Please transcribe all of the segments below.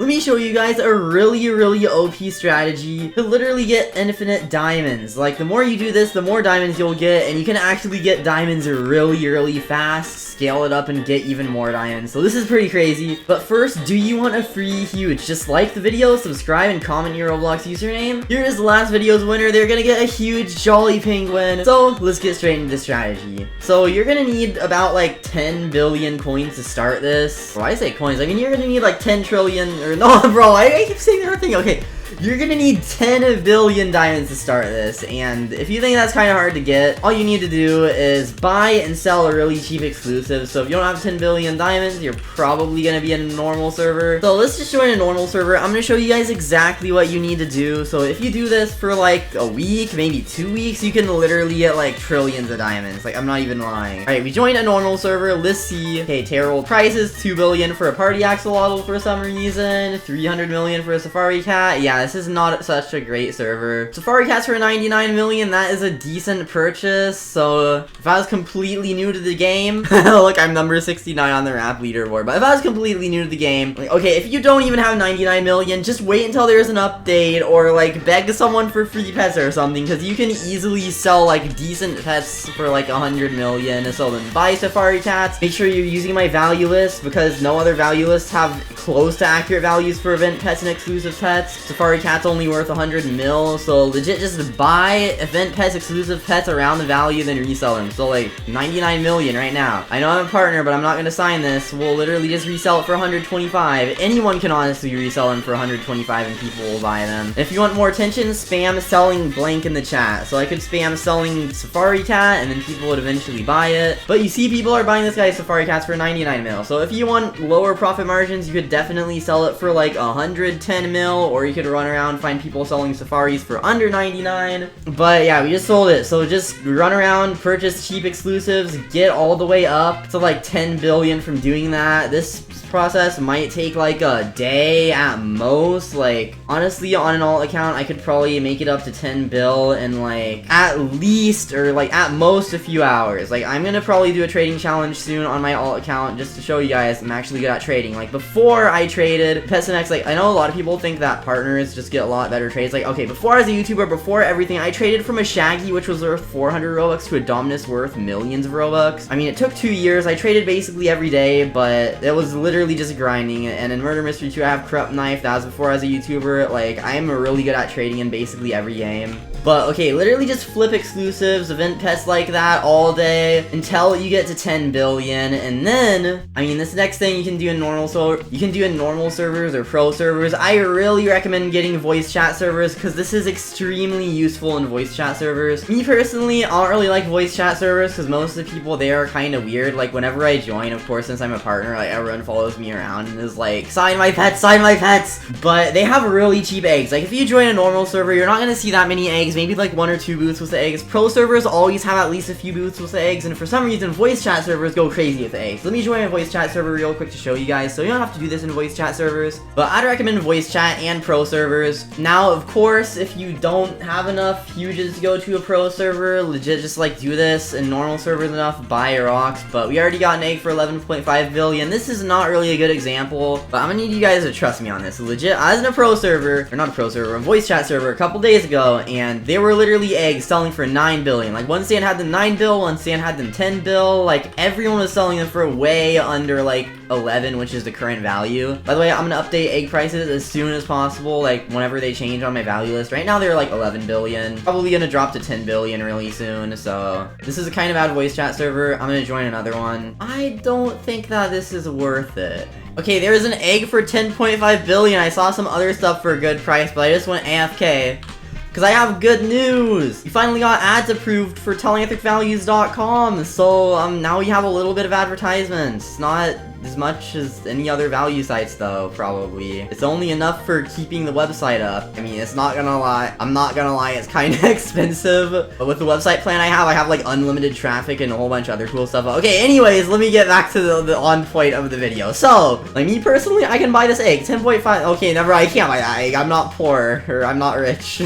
let me show you guys a really OP strategy to literally get infinite diamonds. Like, the more you do this, the more diamonds you'll get, and you can actually get diamonds really fast, scale it up, and get even more diamonds. So this is pretty crazy. But first, do you want a free huge? Just like the video, subscribe, and comment your Roblox username. Here is the last video's winner. They're gonna get a huge jolly penguin. So let's get straight into the strategy. So you're gonna need about like 10 billion coins to start this. Why I say coins? I mean, you're gonna need like 10 trillion, or no, bro, I keep saying the wrong thing. Okay. You're gonna need 10 billion diamonds to start this, and if you think that's kind of hard to get, all you need to do is buy and sell a really cheap exclusive. So if you don't have 10 billion diamonds, you're probably gonna be in a normal server. So let's just join a normal server. I'm gonna show you guys exactly what you need to do. So if you do this for like a week, maybe 2 weeks, you can literally get like trillions of diamonds. Like, I'm not even lying. Alright, we joined a normal server. Let's see. Okay, terrible prices. 2 billion for a party axolotl for some reason. 300 million for a safari cat. Yeah, this is not such a great server. Safari cats for 99 million, that is a decent purchase. So if I was completely new to the game, look, I'm number 69 on the rap leaderboard, but if I was completely new to the game, like, okay, if you don't even have 99 million, just wait until there's an update, or like beg someone for free pets or something, because you can easily sell like decent pets for like 100 million. So then buy safari cats. Make sure you're using my value list, because no other value lists have close to accurate values for event pets and exclusive pets. Safari cat's only worth 100 mil, so legit just buy event pets, exclusive pets around the value, then resell them. So like 99 million right now. I know I'm a partner, but I'm not gonna sign this. We'll literally just resell it for 125. Anyone can honestly resell them for 125 and people will buy them. And if you want more attention, spam selling blank in the chat. So I could spam selling safari cat and then people would eventually buy it. But you see, people are buying this guy's safari cats for 99 mil. So if you want lower profit margins, you could definitely sell it for like 110 mil, or you could run around, find people selling safaris for under 99. But yeah, we just sold it. So just run around, purchase cheap exclusives, get all the way up to like 10 billion from doing that. This process might take like a day at most. Like, honestly, on an alt account, I could probably make it up to 10 bill in like at least, or like at most, a few hours. Like, I'm gonna probably do a trading challenge soon on my alt account just to show you guys I'm actually good at trading. Like, before I traded PetsNX, like, I know a lot of people think that partners just get a lot better trades. Like, okay, before I was a YouTuber, before everything, I traded from a Shaggy, which was worth 400 Robux, to a Dominus worth millions of Robux. I mean, it took 2 years. I traded basically every day, but it was literally just grinding. And in Murder Mystery 2, I have Corrupt Knife. That was before I was a YouTuber. Like, I'm really good at trading in basically every game. But, okay, literally just flip exclusives, event pets like that all day until you get to 10 billion. And then, I mean, this next thing you can do in normal, so you can do in normal servers or pro servers. I really recommend getting voice chat servers, because this is extremely useful in voice chat servers. Me personally, I don't really like voice chat servers, because most of the people there are kind of weird. Like, whenever I join, of course, since I'm a partner, like, everyone follows me around and is like, sign my pets, sign my pets. But they have really cheap eggs. Like, if you join a normal server, you're not gonna see that many eggs. Maybe like 1 or 2 booths with the eggs. Pro servers always have at least a few booths with the eggs, and for some reason voice chat servers go crazy with the eggs. Let me join a voice chat server real quick to show you guys. So you don't have to do this in voice chat servers, but I'd recommend voice chat and pro servers. Now, of course, if you don't have enough huges to go to a pro server, legit just like do this in normal servers enough, buy rocks. But we already got an egg for 11.5 billion. This is not really a good example, but I'm gonna need you guys to trust me on this. Legit, I was in a pro server, or not a pro server, a voice chat server a couple days ago, and they were literally eggs selling for 9 billion. Like, one stand had them 9 bill, one stand had them 10 bill. Like, everyone was selling them for way under like 11, which is the current value. By the way, I'm gonna update egg prices as soon as possible, like whenever they change on my value list. Right now they're like 11 billion. Probably gonna drop to 10 billion really soon. So this is a kind of bad voice chat server. I'm gonna join another one. I don't think that this is worth it. Okay, there is an egg for 10.5 billion. I saw some other stuff for a good price, but I just went AFK. Because I have good news! We finally got ads approved for TelanthricValues.com, so now we have a little bit of advertisements. Not as much as any other value sites though, probably. It's only enough for keeping the website up. I mean, it's not gonna lie. I'm not gonna lie, it's kind of expensive. But with the website plan I have like unlimited traffic and a whole bunch of other cool stuff. Okay, anyways, let me get back to the on point of the video. So, like me personally, I can buy this egg, 10.5. Okay, never, I can't buy that egg. I'm not poor, or I'm not rich.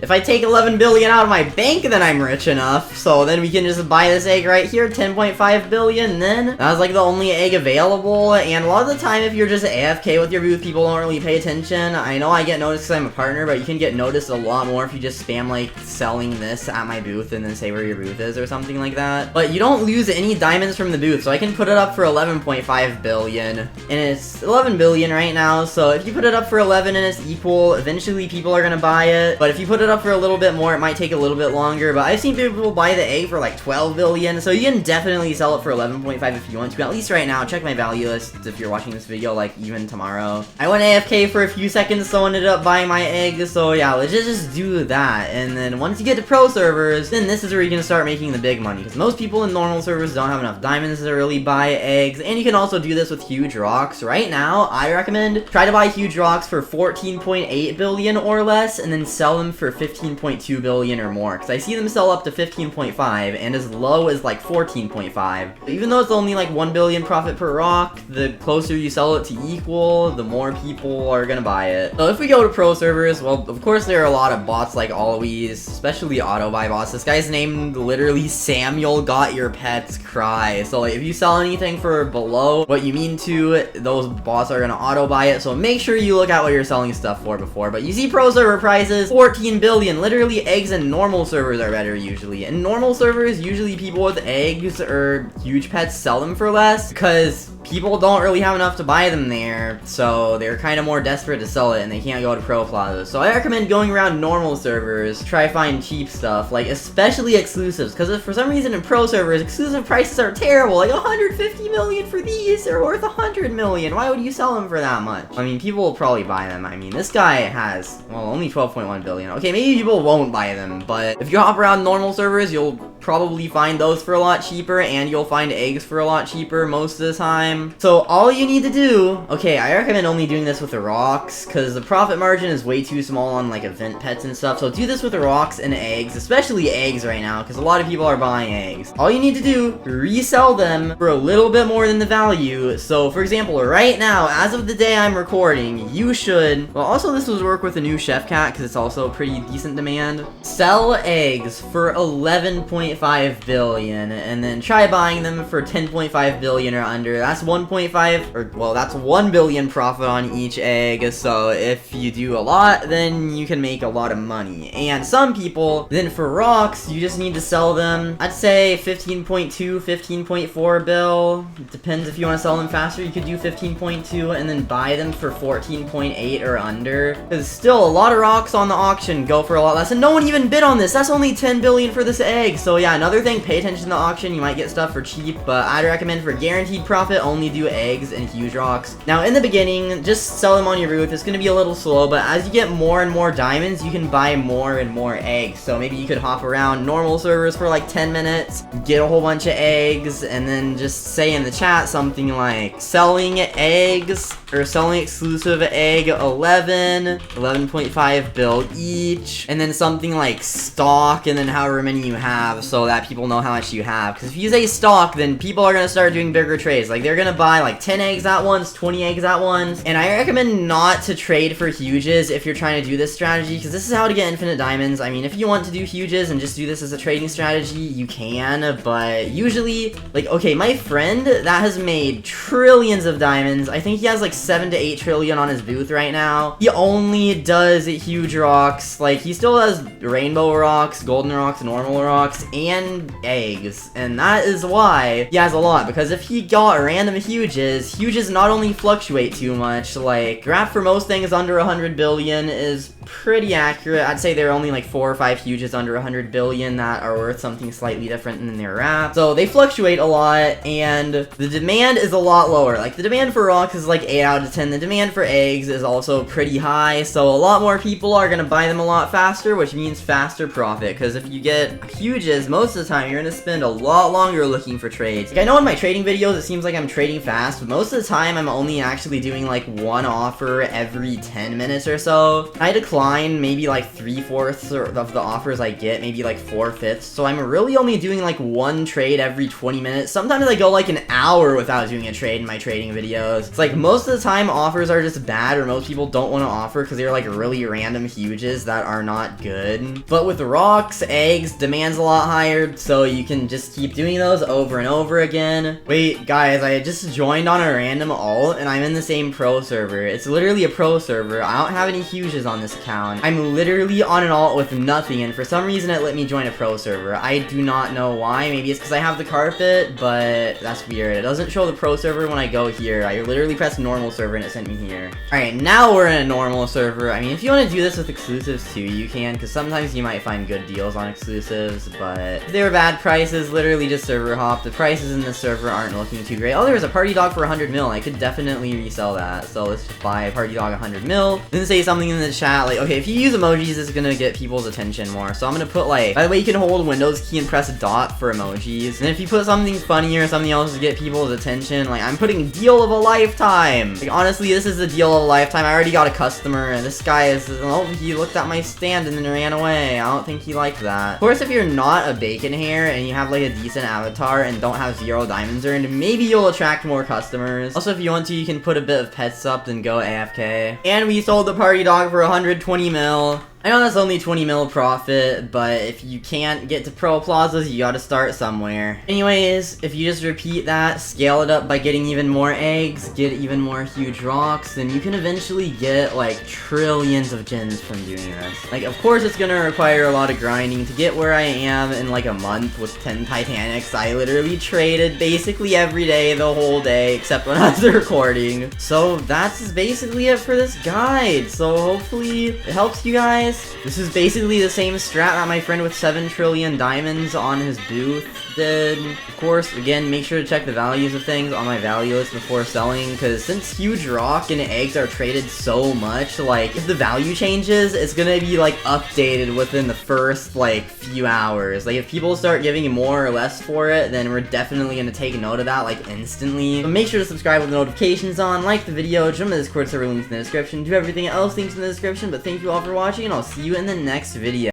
If I take 11 billion out of my bank, then I'm rich enough. So then we can just buy this egg right here, 10.5 billion. Then that was like the only egg available. available, and a lot of the time if you're just AFK with your booth, people don't really pay attention. I know I get noticed because I'm a partner, but you can get noticed a lot more if you just spam like selling this at my booth and then say where your booth is or something like that. But you don't lose any diamonds from the booth, so I can put it up for 11.5 billion, and it's 11 billion right now, so if you put it up for 11 and it's equal, eventually people are gonna buy it. But if you put it up for a little bit more, it might take a little bit longer, but I've seen people buy the egg for like 12 billion, so you can definitely sell it for 11.5 if you want to, at least right now. Check my value list if you're watching this video, like, even tomorrow. I went AFK for a few seconds, so I ended up buying my egg, so yeah, let's just do that. And then once you get to pro servers, then this is where you can start making the big money, because most people in normal servers don't have enough diamonds to really buy eggs, and you can also do this with huge rocks. Right now, I recommend try to buy huge rocks for 14.8 billion or less, and then sell them for 15.2 billion or more, because I see them sell up to 15.5, and as low as like 14.5. Even though it's only like 1 billion profit per rock, the closer you sell it to equal, the more people are gonna buy it. So if we go to pro servers, well, of course there are a lot of bots like always, especially auto buy bots. This guy's named literally Samuel Got Your Pets Cry. So like, if you sell anything for below what you mean to, those bots are gonna auto buy it, so make sure you look at what you're selling stuff for before. But you see pro server prices, 14 billion. Literally eggs in normal servers are better usually. In normal servers, usually people with eggs or huge pets sell them for less, because people don't really have enough to buy them there, so they're kind of more desperate to sell it and they can't go to pro plazas. So I recommend going around normal servers, try find cheap stuff, like especially exclusives, because for some reason in pro servers, exclusive prices are terrible, like 150 million for these are worth 100 million. Why would you sell them for that much? I mean, people will probably buy them. I mean, this guy has, well, only 12.1 billion. Okay, maybe people won't buy them, but if you hop around normal servers, you'll probably find those for a lot cheaper, and you'll find eggs for a lot cheaper most of the time. So all you need to do, okay, I recommend only doing this with the rocks, because the profit margin is way too small on like event pets and stuff. So do this with the rocks and eggs, especially eggs right now, because a lot of people are buying eggs. All you need to do, resell them for a little bit more than the value. So for example, right now, as of the day I'm recording, you should, well, also this would work with a new chef cat, because it's also a pretty decent demand. Sell eggs for 11.5 billion, and then try buying them for 10.5 billion or under. That's 1.5, or well, that's 1 billion profit on each egg. So if you do a lot, then you can make a lot of money. And some people, then for rocks, you just need to sell them, I'd say 15.2, 15.4 bill. It depends if you want to sell them faster, you could do 15.2 and then buy them for 14.8 or under. Because still, a lot of rocks on the auction go for a lot less, and no one even bid on this. That's only 10 billion for this egg. So yeah, another thing, pay attention to the auction. You might get stuff for cheap, but I'd recommend for guaranteed profit, only do eggs and huge rocks. Now in the beginning, just sell them on your booth. It's gonna be a little slow, but as you get more and more diamonds, you can buy more and more eggs. So maybe you could hop around normal servers for like 10 minutes, get a whole bunch of eggs, and then just say in the chat something like selling eggs, or selling exclusive egg 11.5 bill each, and then something like stock, and then however many you have, so that people know how much you have. Because if you say stock, then people are gonna start doing bigger trades. Like they're gonna buy like 10 eggs at once, 20 eggs at once. And I recommend not to trade for huges if you're trying to do this strategy, because this is how to get infinite diamonds. I mean, if you want to do huges and just do this as a trading strategy, you can, but usually, like, okay, my friend that has made trillions of diamonds, I think he has like 7 to 8 trillion on his booth right now. He only does huge rocks. Like, he still has rainbow rocks, golden rocks, normal rocks, and eggs. And that is why he has a lot, because if he got random huges not only fluctuate too much. Like, graph for most things under 100 billion is pretty accurate. I'd say there are only like 4 or 5 huges under 100 billion that are worth something slightly different than their wrap. So they fluctuate a lot, and the demand is a lot lower. Like, the demand for rocks is like 8 out of 10. The demand for eggs is also pretty high, so a lot more people are gonna buy them a lot faster, which means faster profit. Because if you get huges, most of the time you're gonna spend a lot longer looking for trades. Like, I know in my trading videos it seems like I'm trading fast, but most of the time I'm only actually doing like one offer every 10 minutes or so. I decline maybe like 3/4 of the offers I get, maybe like 4/5. So I'm really only doing like one trade every 20 minutes. Sometimes I go like an hour without doing a trade in my trading videos. It's like most of the time offers are just bad, or most people don't want to offer because they're like really random huges that are not good. But with rocks, eggs, demand's a lot hired, so you can just keep doing those over and over again. Wait, guys, I just joined on a random alt, and I'm in the same pro server. It's literally a pro server. I don't have any huges on this account. I'm literally on an alt with nothing, and for some reason it let me join a pro server. I do not know why. Maybe it's because I have the carpet, but that's weird. It doesn't show the pro server when I go here. I literally pressed normal server and it sent me here. Alright, now we're in a normal server. I mean, if you want to do this with exclusives too, you can, because sometimes you might find good deals on exclusives, but if they were bad prices, literally just server hop. The prices in this server aren't looking too great. Oh, there's a party dog for 100 mil. I could definitely resell that. So let's just buy a party dog 100 mil. Then say something in the chat like, okay, if you use emojis, it's gonna get people's attention more. So I'm gonna put like, by the way, you can hold Windows key and press a dot for emojis. And if you put something funny or something else to get people's attention, like I'm putting deal of a lifetime. Like honestly, this is the deal of a lifetime. I already got a customer, and this guy is, oh, he looked at my stand and then ran away. I don't think he liked that. Of course, if you're not a bacon hair and you have like a decent avatar and don't have 0 diamonds earned, maybe you'll attract more customers. Also, if you want to, you can put a bit of pets up, then go AFK. And we sold the party dog for 120 mil. I know that's only 20 mil profit, but if you can't get to pro plazas, you gotta start somewhere. Anyways, if you just repeat that, scale it up by getting even more eggs, get even more huge rocks, then you can eventually get like trillions of gens from doing this. Like, of course it's gonna require a lot of grinding. To get where I am in like a month with 10 Titanics, I literally traded basically every day, the whole day, except when I was recording. So that's basically it for this guide. So hopefully it helps you guys. This is basically the same strat that my friend with 7 trillion diamonds on his booth did. Of course, again, make sure to check the values of things on my value list before selling, because since huge rock and eggs are traded so much, like, if the value changes, it's gonna be, like, updated within the first, like, few hours. Like, if people start giving more or less for it, then we're definitely gonna take note of that, like, instantly. But make sure to subscribe with the notifications on, like the video, jump to the Discord server, links in the description, do everything else, links in the description, but thank you all for watching, and I'll see you in the next video.